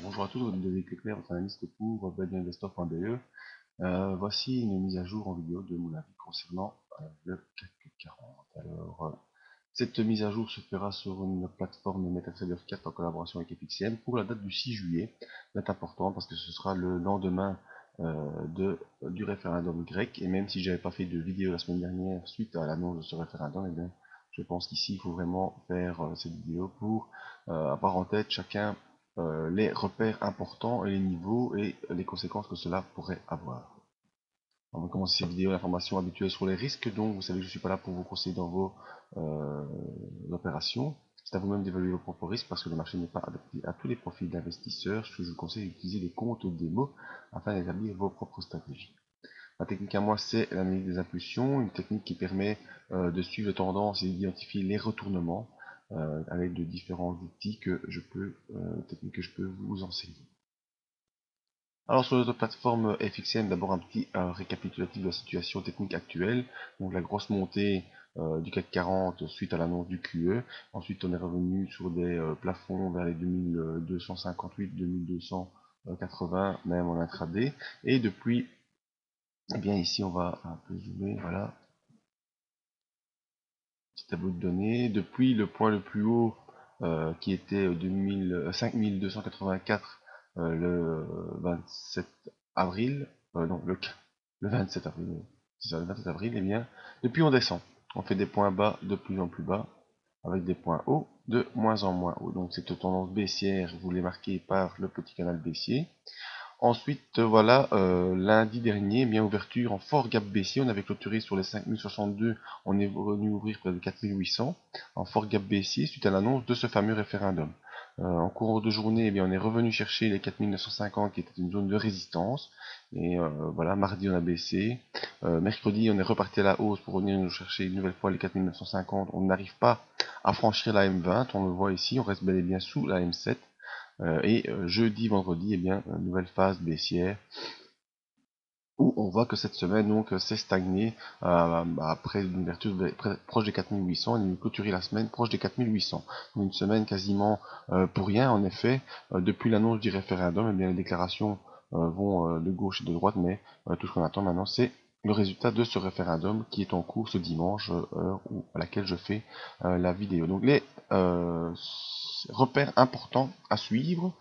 Bonjour à tous, vous devez Cléclair, votre analyste pour bedinvestor.be. Voici une mise à jour en vidéo de mon avis concernant le CAC 40. Cette mise à jour se fera sur une plateforme MetaTrader 4 en collaboration avec FXCM pour la date du 6 juillet. Date importante parce que ce sera le lendemain du référendum grec. Et même si j'avais pas fait de vidéo la semaine dernière suite à l'annonce de ce référendum, eh bien, je pense qu'ici il faut vraiment faire cette vidéo pour avoir en tête chacun les repères importants et les niveaux et les conséquences que cela pourrait avoir. On va commencer cette vidéo d'information habituelle sur les risques, donc vous savez que je ne suis pas là pour vous conseiller dans vos opérations. C'est à vous-même d'évaluer vos propres risques parce que le marché n'est pas adapté à tous les profils d'investisseurs. Je vous conseille d'utiliser les comptes démo afin d'établir vos propres stratégies. Ma technique à moi, c'est l'analyse des impulsions, une technique qui permet de suivre les tendances et d'identifier les retournements avec de différents outils techniques que je peux vous enseigner. Alors sur notre plateforme FXM, d'abord un petit récapitulatif de la situation technique actuelle. Donc la grosse montée du CAC 40 suite à l'annonce du QE. Ensuite on est revenu sur des plafonds vers les 2258, 2280 même en intraday. Et depuis, eh bien ici on va un peu zoomer, voilà. Petit tableau de données. Depuis le point le plus haut qui était 5284 le 27 avril, non, le 27 avril, c'est ça, le 27 avril, et bien, depuis on descend. On fait des points bas de plus en plus bas, avec des points hauts de moins en moins hauts. Donc cette tendance baissière, vous les marquez par le petit canal baissier. Ensuite, voilà, lundi dernier, bien ouverture en fort gap baissier, on avait clôturé sur les 5062, on est venu ouvrir près de 4800 en fort gap baissier suite à l'annonce de ce fameux référendum. En cours de journée, eh bien, on est revenu chercher les 4950 qui était une zone de résistance, et voilà, mardi on a baissé, mercredi on est reparti à la hausse pour venir nous chercher une nouvelle fois les 4950, on n'arrive pas à franchir la M20, on le voit ici, on reste bel et bien sous la M7, jeudi, vendredi, eh bien, nouvelle phase baissière où on voit que cette semaine donc c'est stagné après une ouverture proche des 4800 et une clôturer la semaine proche des 4800. Une semaine quasiment pour rien en effet. Depuis l'annonce du référendum, eh bien, les déclarations vont de gauche et de droite, mais tout ce qu'on attend maintenant c'est le résultat de ce référendum qui est en cours ce dimanche, heure à laquelle je fais la vidéo. Donc les repères importants à suivre,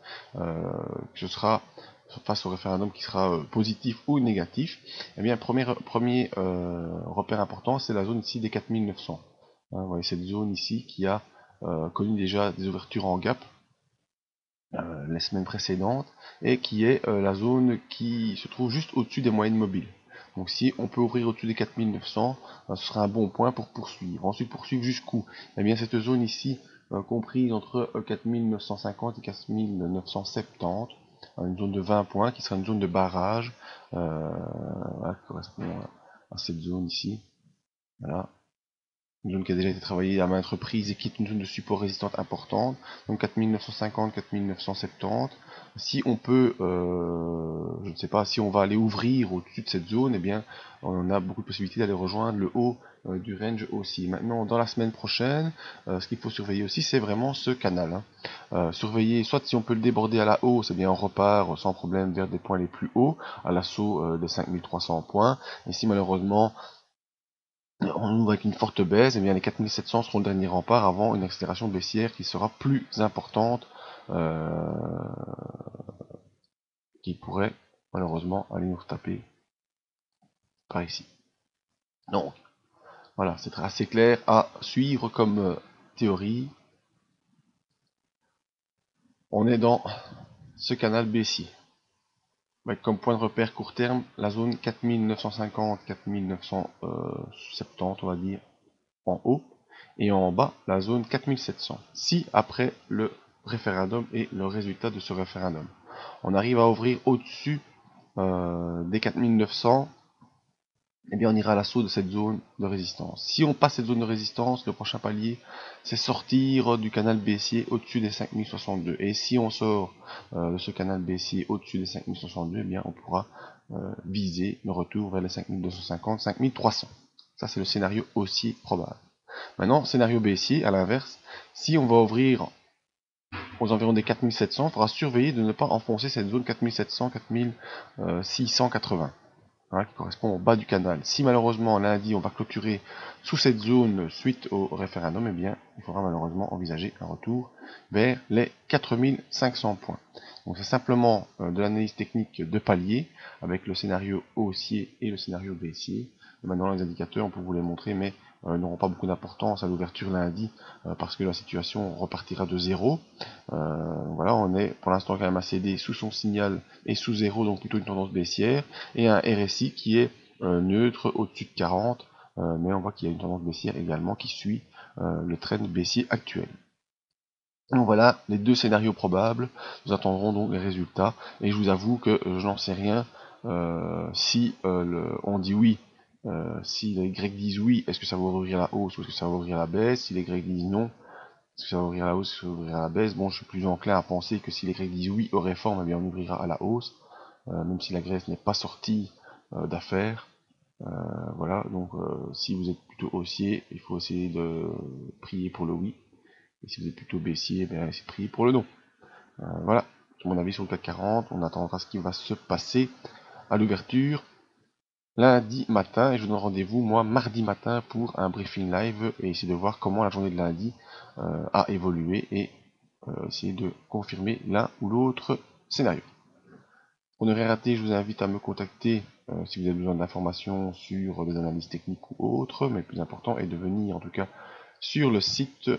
ce sera face au référendum qui sera positif ou négatif. Eh bien, premier repère important, c'est la zone ici des 4900. Hein, vous voyez cette zone ici qui a connu déjà des ouvertures en gap les semaines précédentes et qui est la zone qui se trouve juste au-dessus des moyennes mobiles. Donc si on peut ouvrir au-dessus des 4900, ce sera un bon point pour poursuivre. Ensuite, poursuivre jusqu'où? Eh bien, cette zone ici, comprise entre 4950 et 4970, une zone de 20 points qui sera une zone de barrage, qui correspond à cette zone ici. Voilà. Une zone qui a déjà été travaillée à maintes reprises et qui est une zone de support résistante importante. Donc 4950, 4970. Si on peut, je ne sais pas, si on va aller ouvrir au-dessus de cette zone, eh bien, on a beaucoup de possibilités d'aller rejoindre le haut du range aussi. Maintenant, dans la semaine prochaine, ce qu'il faut surveiller aussi, c'est vraiment ce canal. Surveiller, soit si on peut le déborder à la hausse, eh bien on repart sans problème vers des points les plus hauts, à l'assaut des 5300 points. Et si malheureusement on ouvre avec une forte baisse, et bien les 4700 seront le dernier rempart avant une accélération baissière qui sera plus importante, qui pourrait malheureusement aller nous taper par ici. Donc voilà, c'est assez clair à suivre comme théorie. On est dans ce canal baissier, avec comme point de repère court terme la zone 4950-4970, on va dire, en haut, et en bas la zone 4700. Si après le référendum et le résultat de ce référendum, on arrive à ouvrir au-dessus des 4900, eh bien on ira à l'assaut de cette zone de résistance. Si on passe cette zone de résistance, le prochain palier, c'est sortir du canal baissier au-dessus des 5062. Et si on sort de ce canal baissier au-dessus des 5062, eh bien on pourra viser le retour vers les 5250, 5300. Ça c'est le scénario haussier probable. Maintenant, scénario baissier, à l'inverse, si on va ouvrir aux environs des 4700, il faudra surveiller de ne pas enfoncer cette zone 4700-4680. Hein, qui correspond au bas du canal. Si malheureusement lundi on va clôturer sous cette zone suite au référendum, eh bien il faudra malheureusement envisager un retour vers les 4500 points. Donc c'est simplement de l'analyse technique de palier avec le scénario haussier et le scénario baissier. Et maintenant les indicateurs on peut vous les montrer, mais n'auront pas beaucoup d'importance à l'ouverture lundi parce que la situation repartira de zéro. Voilà, on est pour l'instant quand même ACD sous son signal et sous zéro, donc plutôt une tendance baissière, et un RSI qui est neutre au-dessus de 40, mais on voit qu'il y a une tendance baissière également qui suit le trend baissier actuel. Donc voilà les deux scénarios probables. Nous attendrons donc les résultats, et je vous avoue que je n'en sais rien. Si on dit oui, si les Grecs disent oui, est-ce que ça va ouvrir à la hausse ou est-ce que ça va ouvrir à la baisse? Si les Grecs disent non, est-ce que ça va ouvrir à la hausse, est-ce que ça va ouvrir à la baisse? Bon, je suis plus enclin à penser que si les Grecs disent oui aux réformes, eh bien on ouvrira à la hausse, même si la Grèce n'est pas sortie d'affaires. Voilà, donc si vous êtes plutôt haussier, il faut essayer de prier pour le oui. Et si vous êtes plutôt baissier, eh bien, c'est prier pour le non. Voilà, c'est mon avis sur le CAC 40. On attendra ce qui va se passer à l'ouverture lundi matin, et je vous donne rendez-vous moi mardi matin pour un briefing live et essayer de voir comment la journée de lundi a évolué et essayer de confirmer l'un ou l'autre scénario. Pour ne rien rater, je vous invite à me contacter si vous avez besoin d'informations sur des analyses techniques ou autres, mais le plus important est de venir en tout cas sur le site,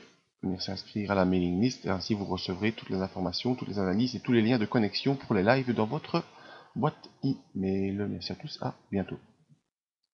venir s'inscrire à la mailing list, et ainsi vous recevrez toutes les informations, toutes les analyses et tous les liens de connexion pour les lives dans votre boîte email. Merci à tous, à bientôt.